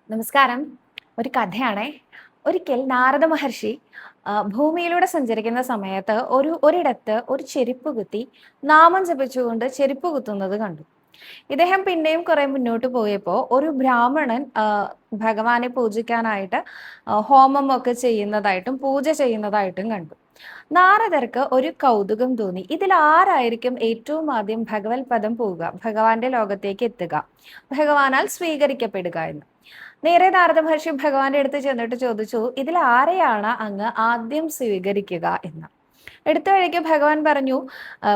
നമസ്കാരം. ഒരു കഥയാണേ. ഒരിക്കൽ നാരദ മഹർഷി ഭൂമിയിലൂടെ സഞ്ചരിക്കുന്ന സമയത്ത് ഒരിടത്ത് ഒരു ചെരുപ്പ് കുത്തി നാമം ജപിച്ചുകൊണ്ട് ചെരുപ്പ് കുത്തുന്നത് കണ്ടു. ഇദ്ദേഹം പിന്നെയും കുറെ മുന്നോട്ട് പോയപ്പോൾ ഒരു ബ്രാഹ്മണൻ ഭഗവാനെ പൂജിക്കാനായിട്ട് ഹോമം ഒക്കെ ചെയ്യുന്നതായിട്ടും പൂജ ചെയ്യുന്നതായിട്ടും കണ്ടു. നാരദർക്ക് ഒരു കൗതുകം തോന്നി. ഇതിൽ ആരായിരിക്കും ഏറ്റവും ആദ്യം ഭഗവത് പദം പോവുക, ഭഗവാന്റെ ലോകത്തേക്ക് എത്തുക, ഭഗവാനാൽ സ്വീകരിക്കപ്പെടുക എന്ന്. നേരെ നാരദ മഹർഷി ഭഗവാന്റെ അടുത്ത് ചെന്നിട്ട് ചോദിച്ചു, ഇതിൽ ആരെയാണ് അങ്ങ് ആദ്യം സ്വീകരിക്കുക എന്ന്. എടുത്ത വഴിക്ക് ഭഗവാൻ പറഞ്ഞു,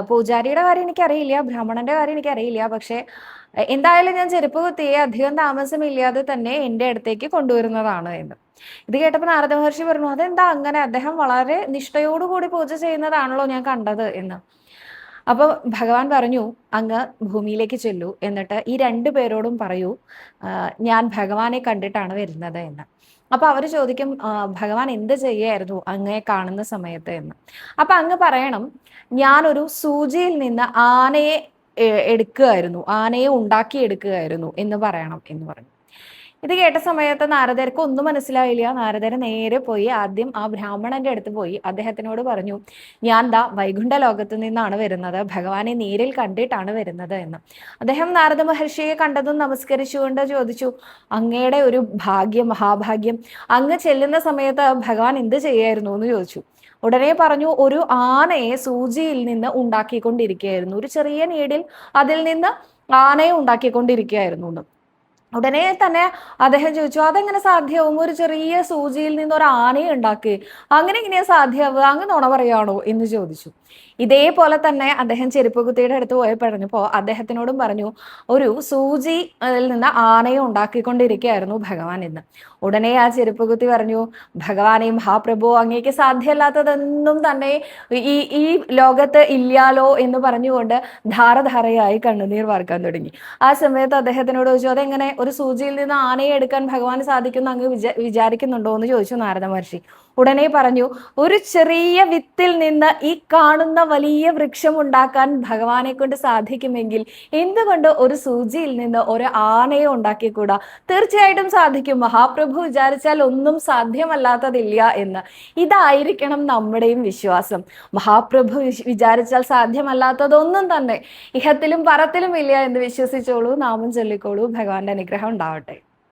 പൂജാരിയുടെ കാര്യം എനിക്കറിയില്ല, ബ്രാഹ്മണന്റെ കാര്യം എനിക്കറിയില്ല, പക്ഷെ എന്തായാലും ഞാൻ ചെരുപ്പ് കുത്തിയെ അധികം താമസമില്ലാതെ തന്നെ എൻ്റെ അടുത്തേക്ക് കൊണ്ടുവരുന്നതാണ് എന്ന്. ഇത് കേട്ടപ്പോൾ നാരദ മഹർഷി പറഞ്ഞു, അതെന്താ അങ്ങനെ, അദ്ദേഹം വളരെ നിഷ്ഠയോടുകൂടി പൂജ ചെയ്യുന്നതാണല്ലോ ഞാൻ കണ്ടത് എന്ന്. അപ്പൊ ഭഗവാൻ പറഞ്ഞു, അങ്ങ് ഭൂമിയിലേക്ക് ചെല്ലൂ, എന്നിട്ട് ഈ രണ്ടു പേരോടും പറയൂ, ഞാൻ ഭഗവാനെ കണ്ടിട്ടാണ് വരുന്നത് എന്ന്. അപ്പൊ അവര് ചോദിക്കും, ഭഗവാൻ എന്ത് ചെയ്യായിരുന്നു അങ്ങയെ കാണുന്ന സമയത്ത് എന്ന്. അപ്പൊ അങ്ങ് പറയണം, ഞാനൊരു സൂചിയിൽ നിന്ന് ആനയെ എടുക്കുകയായിരുന്നു, ആനയെ ഉണ്ടാക്കിയെടുക്കുകയായിരുന്നു എന്ന് പറയണം എന്ന് പറഞ്ഞു. ഇത് കേട്ട സമയത്ത് നാരദർക്ക് ഒന്നും മനസ്സിലായില്ല. നാരദർ നേരെ പോയി ആദ്യം ആ ബ്രാഹ്മണന്റെ അടുത്ത് പോയി അദ്ദേഹത്തിനോട് പറഞ്ഞു, ഞാൻ ദാ വൈകുണ്ഠ ലോകത്ത് നിന്നാണ് വരുന്നത്, ഭഗവാനെ നേരിൽ കണ്ടിട്ടാണ് വരുന്നത് എന്ന്. അദ്ദേഹം നാരദ മഹർഷിയെ കണ്ടതും നമസ്കരിച്ചുകൊണ്ട് ചോദിച്ചു, അങ്ങയുടെ ഒരു ഭാഗ്യം, മഹാഭാഗ്യം, അങ്ങ് ചെല്ലുന്ന സമയത്ത് ഭഗവാൻ എന്ത് ചെയ്യായിരുന്നു എന്ന് ചോദിച്ചു. ഉടനെ പറഞ്ഞു, ഒരു ആനയെ സൂചിയിൽ നിന്ന് ഉണ്ടാക്കിക്കൊണ്ടിരിക്കുകയായിരുന്നു, ഒരു ചെറിയ നീഡിൽ അതിൽ നിന്ന് ആനയെ ഉണ്ടാക്കിക്കൊണ്ടിരിക്കുകയായിരുന്നു എന്ന്. ഉടനെ തന്നെ അദ്ദേഹം ചോദിച്ചു, അതെങ്ങനെ സാധ്യമാവും, ഒരു ചെറിയ സൂചിയിൽ നിന്ന് ഒരു ആനയെ ഉണ്ടാക്കി, അങ്ങനെ എങ്ങനെയാ സാധ്യമാവുക, അങ്ങ് നുണ പറയാണോ എന്ന് ചോദിച്ചു. ഇതേപോലെ തന്നെ അദ്ദേഹം ചെരുപ്പ് കുത്തിയുടെ അടുത്ത് പോയി പറഞ്ഞപ്പോൾ അദ്ദേഹത്തിനോടും പറഞ്ഞു, ഒരു സൂചിയിൽ നിന്ന് ആനയെ ഉണ്ടാക്കിക്കൊണ്ടിരിക്കുകയായിരുന്നു ഭഗവാൻ എന്ന്. ഉടനെ ആ ചെരുപ്പ് കുത്തി പറഞ്ഞു, ഭഗവാനെ, മഹാപ്രഭു, അങ്ങേക്ക് സാധ്യമല്ലാത്തതൊന്നും തന്നെ ഈ ഈ ലോകത്ത് ഇല്ലാലോ എന്ന് പറഞ്ഞുകൊണ്ട് ധാരധാരയായി കണ്ണുനീർ വാർക്കാൻ തുടങ്ങി. ആ സമയത്ത് അദ്ദേഹത്തിനോട് ചോദിച്ചു, അതെങ്ങനെ ഒരു സൂചിയിൽ നിന്ന് ആനയെ എടുക്കാൻ ഭഗവാന് സാധിക്കുന്ന അങ്ങ് വിചാരിക്കുന്നുണ്ടോ എന്ന് ചോദിച്ചു നാരദ മഹർഷി. ഉടനെ പറഞ്ഞു, ഒരു ചെറിയ വിത്തിൽ നിന്ന് ഈ കാണുന്ന വലിയ വൃക്ഷം ഉണ്ടാക്കാൻ ഭഗവാനെ കൊണ്ട് സാധിക്കുമെങ്കിൽ എന്തുകൊണ്ട് ഒരു സൂചിയിൽ നിന്ന് ഒരു ആനയെ ഉണ്ടാക്കിക്കൂടാ? തീർച്ചയായിട്ടും സാധിക്കും, മഹാപ്രഭു വിചാരിച്ചാൽ ഒന്നും സാധ്യമല്ലാത്തതില്ല എന്ന്. ഇതായിരിക്കണം നമ്മുടെയും വിശ്വാസം. മഹാപ്രഭു വിചാരിച്ചാൽ സാധ്യമല്ലാത്തതൊന്നും തന്നെ ഇഹത്തിലും പരത്തിലും ഇല്ല എന്ന് വിശ്വസിച്ചോളൂ, നാമം ചൊല്ലിക്കോളൂ. ഭഗവാന്റെ അനുഗ്രഹം ഉണ്ടാവട്ടെ.